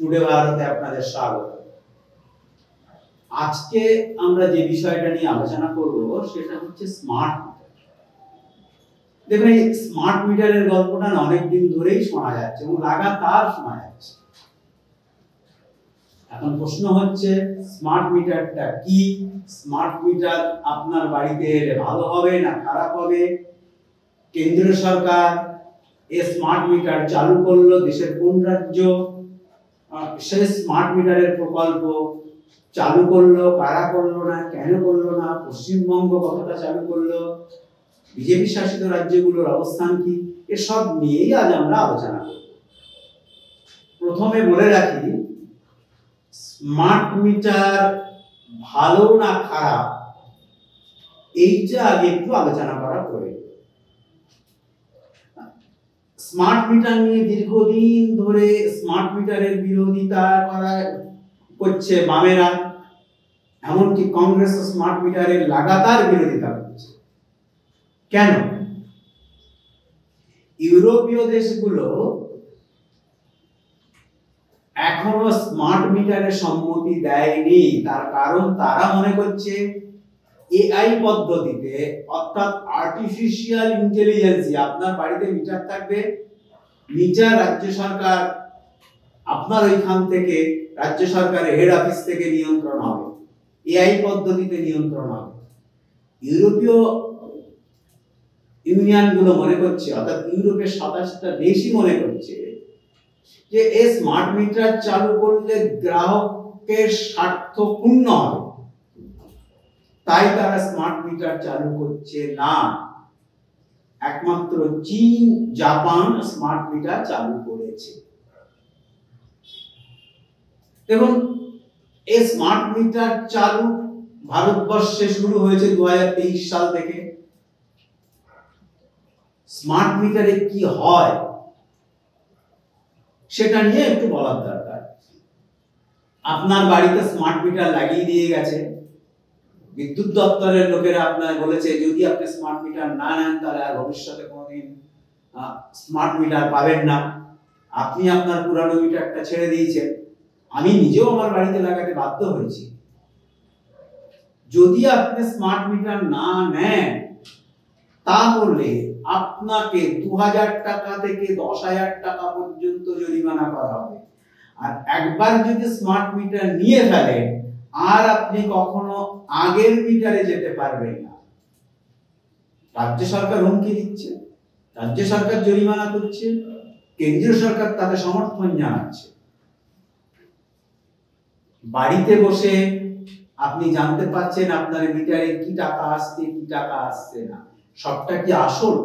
Today ভারতে আপনাদের স্বাগত। আজকে আমরা যে বিষয়টা নিয়ে আলোচনা করব সেটা হচ্ছে স্মার্ট মিটার। দেখুন, এই স্মার্ট মিটারের গল্পটা অনেকদিন ধরেই শোনা যাচ্ছে এবং লাগাতার শোনা যাচ্ছে। এখন প্রশ্ন হচ্ছে স্মার্ট মিটারটা কি? স্মার্ট মিটার আপনার বাড়িতে এলে ভালো হবে না খারাপ হবে? কেন্দ্রীয় সরকার এই স্মার্ট মিটার চালু করলো, দেশের কোন রাজ্য সেই স্মার্ট মিটারের প্রকল্প চালু করলো, কারা করলো না, কেন করলো না, পশ্চিমবঙ্গ কতটা চালু করলো, বিজেপি শাসিত রাজ্যগুলোর অবস্থান কি, এসব নিয়েই আজ আমরা আলোচনা করব। প্রথমে বলে রাখি, স্মার্ট মিটার ভালো না খারাপ এইটা আগে একটু আলোচনা করা প্রয়োজন। স্মার্ট মিটার নিয়ে দীর্ঘদিন ধরে স্মার্ট মিটারের বিরোধিতা করছে বামেরা, এমনকি কংগ্রেস স্মার্ট মিটারের লাগাতার বিরোধিতা করছে। কেন? ইউরোপীয় দেশগুলো এখনো স্মার্ট মিটারের সম্মতি দেয়নি। তার কারণ তারা মনে করছে এআই পদ্ধতিতে, অর্থাৎ আর্টিফিশিয়াল ইন্টেলিজেন্স, আপনার বাড়িতে মিটার থাকবে, মিটার রাজ্য সরকার আপনার ওইখান থেকে রাজ্য সরকারের হেড অফিস থেকে নিয়ন্ত্রণ হবে, এআই পদ্ধতিতে নিয়ন্ত্রণ হবে। ইউরোপীয় ইউনিয়ন গুলো মনে করছে, অর্থাৎ ইউরোপের 27টা দেশই মনে করছে যে এই স্মার্ট মিটার চালু করলে গ্রাহকের স্বার্থ পূর্ণ হবে, তাই তারা স্মার্ট মিটার চালু করছে না। একমাত্র চীন, জাপান স্মার্ট মিটার চালু করেছে। দেখুন, এই স্মার্ট মিটার চালু ভারতবর্ষে শুরু হয়েছে 2023 সাল থেকে। স্মার্ট মিটারে কি হয় সেটা নিয়ে একটু বলার দরকার। আপনার বাড়িতে স্মার্ট মিটার লাগিয়ে দিয়ে গেছে, বিদ্যুৎ দপ্তরের লোকেরা আপনার বলেছে যদি আপনি স্মার্ট মিটার না নেন তাহলে আর ভবিষ্যতে কোনোদিন স্মার্ট মিটার পাবেন না। আপনি আপনার পুরানো মিটারটা ছেড়ে দিয়েছেন। আমি নিজেও আমার বাড়িতে লাগাতে বাধ্য হয়েছি। যদি আপনি স্মার্ট মিটার না নেন তাহলে আপনাকে 2000 টাকা থেকে 10,000 টাকা পর্যন্ত জরিমানা করা হবে। আর একবার যদি স্মার্ট মিটার নিয়ে ফেলেন আর আপনি কখনো আগের মিটারে যেতে পারবেন না। রাজ্য সরকার হুমকি দিচ্ছে, রাজ্য সরকার জরিমানা করছে, কেন্দ্রীয় সরকার তাদের সমর্থন জানাচ্ছে। বাড়িতে বসে আপনি জানতে পারছেন আপনার মিটারে কি টাকা আসছে কি টাকা আসছে না, সবটা কি আসল?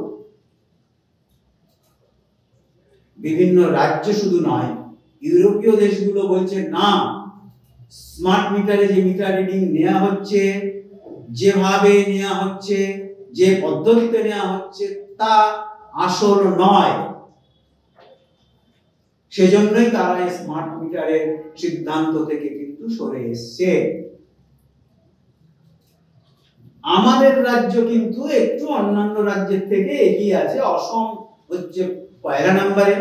বিভিন্ন রাজ্য শুধু নয়, ইউরোপীয় দেশগুলো বলছে না, স্মার্ট মিটারে যে মিটার রিডিং নেওয়া হচ্ছে, যেভাবে নেওয়া হচ্ছে, যে পদ্ধতিতে নেওয়া হচ্ছে তা আসল নয়। সেজন্যই তারা এই স্মার্ট মিটারের সিদ্ধান্ত থেকে কিন্তু সরে এসছে। আমাদের রাজ্য কিন্তু একটু অন্যান্য রাজ্যের থেকে এগিয়ে আছে। অসম হচ্ছে 1 নম্বরে,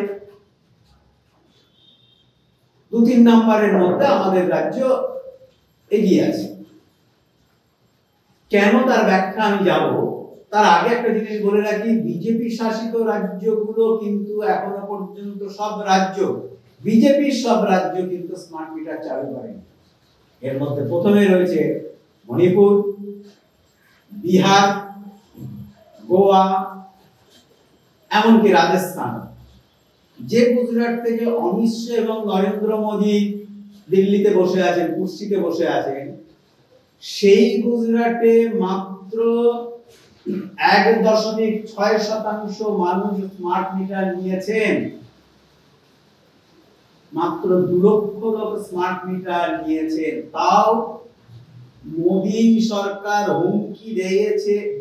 2-3 নম্বরের মধ্যে আমাদের রাজ্য এগিয়ে আছে। কেন তার ব্যাখ্যা আমি যাব, তার আগে একটা জিনিস বলে রাখি, বিজেপি শাসিত রাজ্যগুলো কিন্তু এখনো পর্যন্ত বিজেপির সব রাজ্য কিন্তু স্মার্ট মিটার চালু করেনি। এর মধ্যে প্রথমে রয়েছে মণিপুর, বিহার, গোয়া, এমনকি রাজস্থান। যে গুজরাট থেকে অমিত শাহ এবং নরেন্দ্র মোদী দিল্লিতে বসে আছেন, কুর্সিতে বসে আছেন, সেই গুজরাটে মাত্র 1.6% মানুষ স্মার্ট মিটার নিয়েছেন। মাত্র 2 লক্ষ লোক স্মার্ট মিটার নিয়েছেন। তাও মোদী সরকার হুমকি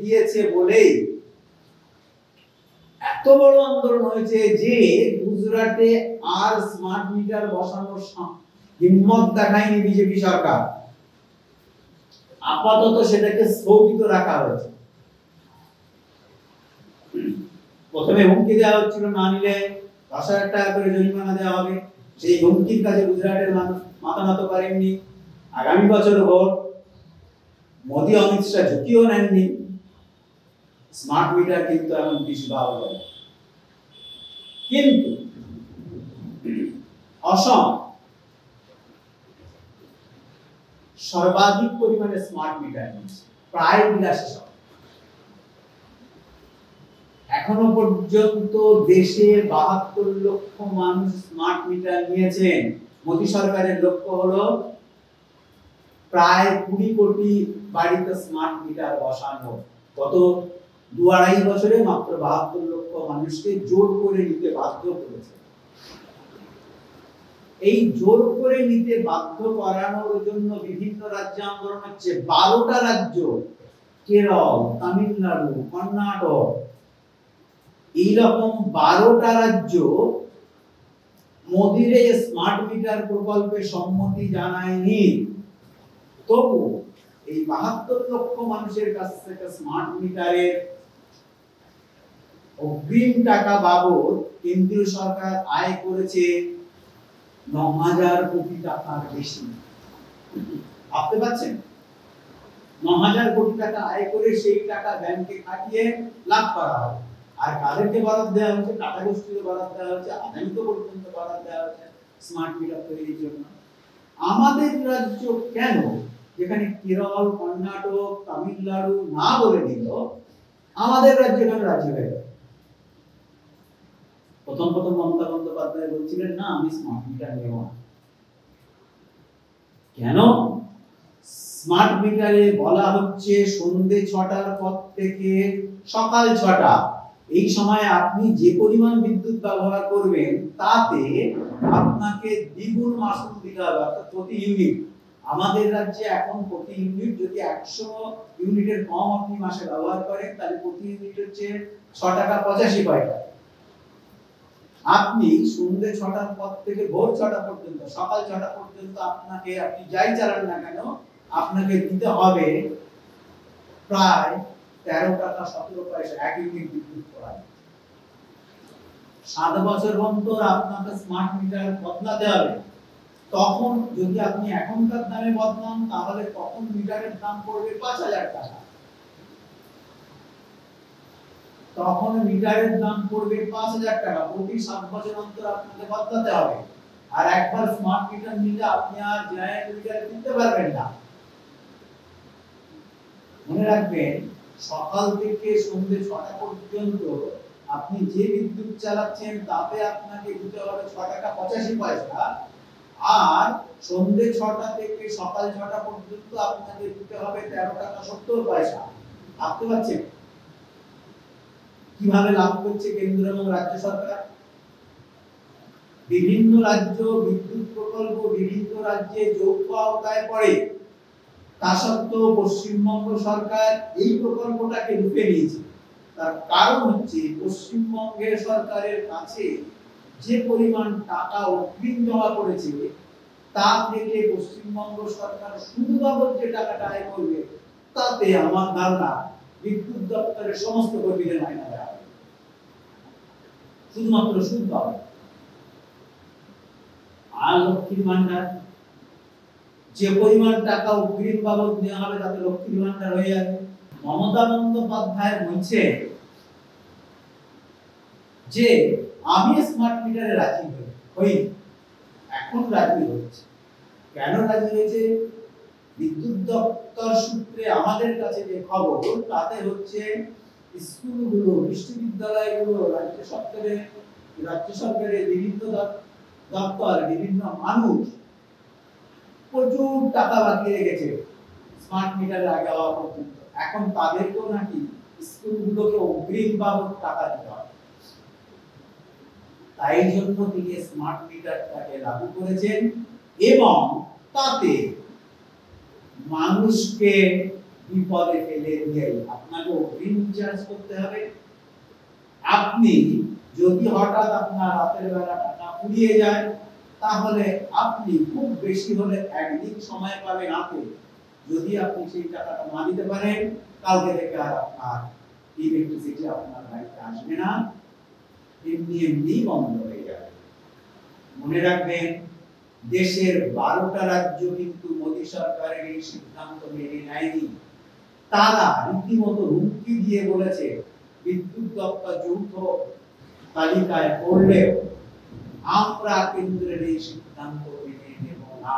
দিয়েছে বলেই এত বড় আন্দোলন হয়েছে যে গুজরাটে আর স্মার্ট মিটার বসানোর হিম্মত দেখায়নি বিজেপি সরকার। আপাতত সেটাকে স্থগিত রাখা হয়েছে। প্রথমে হুমকি দেওয়া হচ্ছিল না নিলে 10,000 টাকা করে জরিমানা দেওয়া হবে, সেই হুমকির কাছে গুজরাটের মানুষ মাথা নত করেননি। আগামী বছর ভোট, মোদী অমিত শাহ ঝুঁকিও নেননি। স্মার্ট মিটার কিন্তু এখন পিছু পাওয়া যায়। কিন্তু অসম সর্বাধিক পরিমাণে স্মার্ট মিটার নিয়েছে, প্রায় 82। এখনো পর্যন্ত দেশে 72 লক্ষ মানুষ স্মার্ট মিটার নিয়েছেন। মোদী সরকারের লক্ষ্য হলো প্রায় 20 কোটি বাড়িতে স্মার্ট মিটার বসানো। গত 2-2.5 বছরে মাত্র 72 লক্ষ মানুষকে জোর করে নিতে বাধ্য করেছে। এই জোর করে নিতে বাধ্য করানোর জন্য বিভিন্ন রাজ্যে আন্দোলন হচ্ছে। 12টা রাজ্য, কেরল, তামিলনাড়ু, কর্ণাটক, এইরকম 12টা রাজ্য মোদির এই স্মার্ট মিটার প্রকল্পে সম্মতি জানায়নি। তবু এই 72 লক্ষ মানুষের কাছ থেকে স্মার্ট মিটারের অগ্রিম টাকা বাবদ কেন্দ্রীয় সরকার আয় করেছে 9,000 কোটি টাকার বেশি। ভাবতে পারছেন? 9,000 কোটি টাকা আয় করে সেই টাকা ব্যাংকে খাটিয়ে লাভ করা হবে। আর কাদেরকে বরাদ্দ দেওয়া হচ্ছে? টাটা গোষ্ঠীকে বরাদ্দ দেওয়া হচ্ছে, আদানিকে পর্যন্ত বরাদ্দ দেওয়া হচ্ছে স্মার্ট মিটার তৈরির জন্য। আমাদের রাজ্য কেন, যেখানে কেরল, কর্ণাটক, তামিলনাড়ু না বলে দিল, আমাদের রাজ্য কেন রাজি হয়ে গেল? প্রথম মমতা বন্দ্যোপাধ্যায় বলছিলেন না আমি স্মার্ট মিটার নেব না। কেন? স্মার্ট মিটারে বলা হচ্ছে সন্ধ্যে 6টার পর থেকে সকাল 6টা, এই সময় আপনি যে পরিমাণ বিদ্যুৎ ব্যবহার করবেন তাতে আপনাকে দ্বিগুণ মাসুল দিতে হবে, অর্থাৎ প্রতি ইউনিট। আমাদের রাজ্যে এখন প্রতি ইউনিট যদি 100 ইউনিটের কম আপনি মাসে ব্যবহার করেন তাহলে প্রতি ইউনিট হচ্ছে 6 টাকা 85 পয়সা। আপনি সন্ধ্যে 6টার পর থেকে ভোর 6টা পর্যন্ত, সকাল 6টা পর্যন্ত আপনি যাই চালান না কেন আপনাকে দিতে হবে প্রায় 13 টাকা 17 পয়সা 1 ইউনিট বিদ্যুৎ করায়। 7 বছর অন্তর আপনাকে স্মার্ট মিটার বদলাতে হবে। তখন যদি আপনি এখনকার দামে বদলান তাহলে তখন মিটারের দাম পড়বে 5,000 টাকা। তখন মিটারের দাম পড়বে 5,000 টাকা। প্রতি 7 বছর অন্তর আপনাকে বদলাতে হবে। আর একবার স্মার্ট মিটার নিলে আপনি আর জেনারেল মিটারে কিনতে পারবেন না। মনে রাখবেন, সকাল থেকে সন্ধ্যে 6টা পর্যন্ত আপনি যে বিদ্যুৎ চালাচ্ছেন তাতে আপনাকে দিতে হবে 6 টাকা 85 পয়সা। আর সন্ধ্যে 6টা থেকে সকাল 6টা পর্যন্ত আপনাকে দিতে হবে 13 টাকা 70 পয়সা। ভাবতে পারছেন কিভাবে লাভ করছে কেন্দ্র এবং রাজ্য সরকার? বিভিন্ন রাজ্য বিদ্যুৎ প্রকল্প বিভিন্ন রাজ্যে যৌথ আওতায় পড়ে, তা সত্ত্বেও পশ্চিমবঙ্গ সরকার এই প্রকল্পটাকে রুখে নিয়েছে। তার কারণ হচ্ছে পশ্চিমবঙ্গের সরকারের কাছে যে পরিমাণ টাকা অগ্রিম জমা পড়েছে তা থেকে পশ্চিমবঙ্গ সরকার সুদ বাবদ যে টাকাটা আয় করবে তাতে আমার ধারণা বিদ্যুৎ দপ্তরের সমস্ত কর্মীদের মাইনে দেওয়া হবে, শুধুমাত্র সুদ পাবে। আর লক্ষ্মীর ভান্ডার, যে পরিমাণ টাকা অগ্রিম বাবদ নেওয়া হবে তাতে লক্ষ্মীর ভান্ডার হয়ে যাবে। মমতা বন্দ্যোপাধ্যায় বলছে যে আমি স্মার্ট মিটারে রাজি হই, এখন রাজি হচ্ছে। কেন রাজি হয়েছে? বিদ্যুৎ দপ্তর সূত্রে আমাদের কাছে যে খবর তাতে হচ্ছে স্কুলগুলো, বিশ্ববিদ্যালয়গুলো, রাজ্য সরকারের বিভিন্ন দপ্তর, বিভিন্ন মানুষ প্রচুর টাকা বাকি রেখেছে স্মার্ট মিটারের আগে হওয়া পর্যন্ত। এখন তাদেরকেও নাকি স্কুলগুলোকে অগ্রিম বাবদ টাকা দিতে হবে। তাই জন্য তিনি স্মার্ট মিটারটাকে লাগু করেছেন এবং তাতে মানুষকে বিপদে ফেলে দিয়ে আপনাকে অগ্রিম রিচার্জ করতে হবে। আপনি যদি হঠাৎ আপনার রাতের বেলা টাকা ফুরিয়ে যায় তাহলে আপনি খুব বেশি হলে একদিন সময় পাবেন হাতে। যদি আপনি সেই টাকাটা না দিতে পারেন কালকে থেকে আর আপনার ইলেকট্রিসিটি আপনার বাড়িতে আসবে না, এমনি বন্ধ হয়ে যাবে। মনে রাখবেন, দেশের 12টা রাজ্য কিন্তু মোদী সরকারের এই সিদ্ধান্ত মেনে নেয়নি। তারা রীতিমতো হুমকি দিয়ে বলেছে বিদ্যুৎ দপ্তর যৌথ তালিকায় পড়লেও আমরা কেন্দ্রের এই সিদ্ধান্ত মেনে নেব না,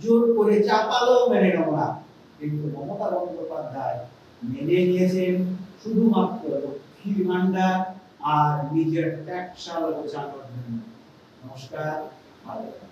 জোর করে চাপালেও মেনে নেব না। কিন্তু মমতা বন্দ্যোপাধ্যায় মেনে নিয়েছেন শুধুমাত্র লক্ষ্মীর ভান্ডার আর নিজের ট্যাক্সাল বোঝানোর জন্য। নমস্কার, ভালো থাকবেন।